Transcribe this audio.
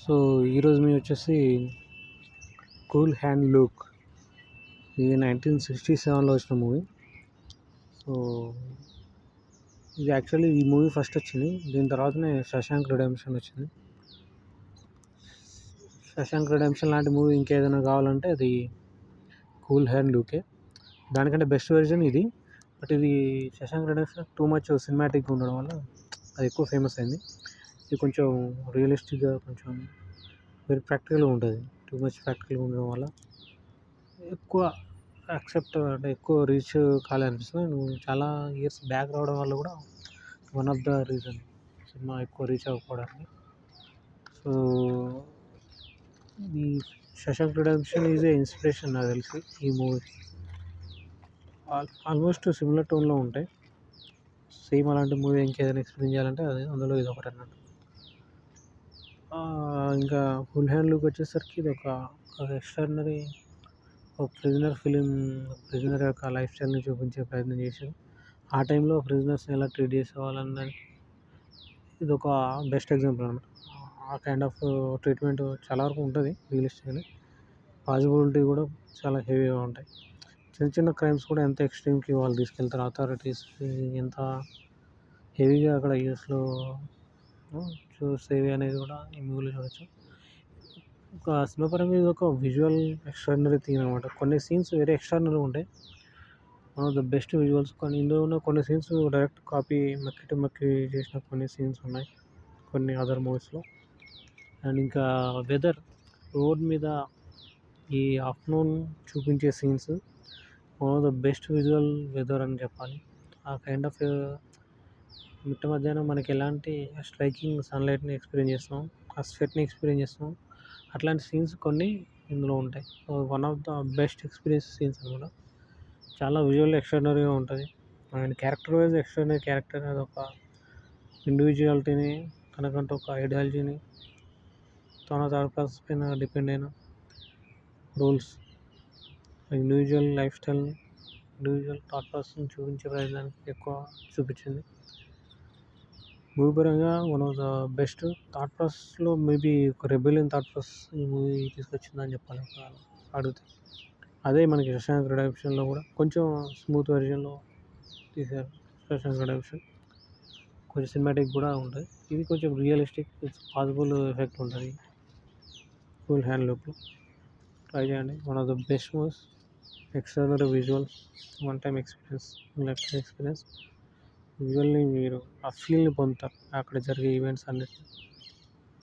So ఈరోజు మేము వచ్చేసి కూల్ హ్యాండ్ లుక్, ఇది 1967లో వచ్చిన మూవీ. సో ఇది యాక్చువల్లీ ఈ మూవీ ఫస్ట్ వచ్చింది, దీని తర్వాతనే శశాంక్ రిడెంప్షన్ వచ్చింది. శశాంక్ రిడెంప్షన్ లాంటి మూవీ ఇంకేదైనా కావాలంటే అది కూల్ హ్యాండ్ లుకే. దానికంటే బెస్ట్ వెర్షన్ ఇది. బట్ ఇది శశాంక్ రిడెంప్షన్ టూ మచ్ సినిమాటిక్గా ఉండడం వల్ల అది ఎక్కువ ఫేమస్ అయింది. ఇది కొంచెం రియలిస్టిక్గా, కొంచెం వెరీ ప్రాక్టికల్గా ఉంటుంది. టూ మచ్ ప్రాక్టికల్గా ఉండడం వల్ల ఎక్కువ యాక్సెప్ట్ అంటే ఎక్కువ రీచ్ కాలేదనిపిస్తుంది. నువ్వు చాలా ఇయర్స్ బ్యాక్ రావడం వల్ల కూడా one of the reason cinema ఎక్కువ రీచ్ అవ్వకపోవడానికి. సో ఈ Shashank redemption is a inspiration నాకు తెలిసి ఈ మూవీ. ఆల్మోస్ట్ సిమిలర్ టోన్లో ఉంటాయి. సేమ్ అలాంటి మూవీ ఇంకేదైనా ఎక్స్ప్లెయిన్ చేయాలంటే అది అందులో ఇది ఒకటి అన్నట్టు. ఇంకా ఫుల్ హ్యాండ్ లుక్ వచ్చేసరికి ఇది ఒక ఎక్స్ట్రాడినరీ ప్రిజనర్ ఫిలిం. ప్రిజనర్ యొక్క లైఫ్ స్టైల్ని చూపించే ప్రయత్నం చేశారు. ఆ టైంలో ప్రిజనర్స్ని ఎలా ట్రీట్ చేసేవాళ్ళని ఇది ఒక బెస్ట్ ఎగ్జాంపుల్ అన్నమాట. ఆ కైండ్ ఆఫ్ ట్రీట్మెంట్ చాలా వరకు ఉంటుంది రియలిస్టిక్గానే. పాసిబిలిటీ కూడా చాలా హెవీగా ఉంటాయి. చిన్న చిన్న క్రైమ్స్ కూడా ఎంత ఎక్స్ట్రీమ్కి వాళ్ళు తీసుకెళ్తారు, అథారిటీస్ ఎంత హెవీగా అక్కడ యూఎస్లో చూసేవి అనేది కూడా ఈ మూవీలో చూడవచ్చు. ఒక సినిమా పరంగా ఇది ఒక విజువల్ ఎక్స్ట్రాడినరీ థీమ్ అనమాట. కొన్ని సీన్స్ వెరీ ఎక్స్ట్రాడినరీగా ఉంటాయి, one of the best visuals. కొన్ని ఇందులో ఉన్న కొన్ని సీన్స్ డైరెక్ట్ కాపీ మక్కి చేసిన కొన్ని సీన్స్ ఉన్నాయి కొన్ని అదర్ మూవీస్లో. అండ్ ఇంకా వెదర్, రోడ్ మీద ఈ ఆఫ్టర్నూన్ చూపించే scenes one of the best visual weather అని చెప్పాలి. ఆ కైండ్ ఆఫ్ మిట్ట మధ్యాహ్నం మనకి ఎలాంటి స్ట్రైకింగ్ సన్లైట్ని ఎక్స్పీరియన్స్ చేస్తాం, ఆ స్వెట్ని ఎక్స్పీరియన్స్ చేస్తాం, అట్లాంటి సీన్స్ కొన్ని ఇందులో ఉంటాయి. One of the best experience scenes అనమాట. చాలా విజువల్ ఎక్స్ట్రాడినరీగా ఉంటుంది. And character wise extraordinary character. అదొక ఇండివిజువాలిటీని, తనకంటూ ఒక ఐడియాలజీని, తన థర్డ్ పర్సన్ పైన డిపెండ్ అయిన రోల్స్, ఇండివిజువల్ లైఫ్ స్టైల్ని, ఇండివిజువల్ థాట్ పర్సన్ చూపించే ప్రయత్నానికి ఎక్కువ చూపించింది. మూవీ పరంగా one of the best. Thought ప్రాసెస్లో మేబీ ఒక రెబెలియన్ థాట్ ప్రాసెస్ ఈ మూవీ తీసుకొచ్చిందని చెప్పాలి అడిగితే. అదే మనకి శశాంక్ రిడెంప్షన్లో కూడా కొంచెం స్మూత్ వెర్షన్లో తీశారు. శశాంక్ రిడెంప్షన్ కొంచెం సినిమాటిక్ కూడా ఉంటుంది. ఇది కొంచెం రియలిస్టిక్, ఇట్స్ పాసిబుల్ ఎఫెక్ట్ ఉంటుంది ఫుల్ హ్యాండ్ లుక్లో. ట్రై చేయండి. One of the best movies, extraordinary visuals, one time experience, life time experience. విజువల్ని మీరు ఆ ఫీల్ని పొందుతారు అక్కడ జరిగే ఈవెంట్స్ అన్నిటిని.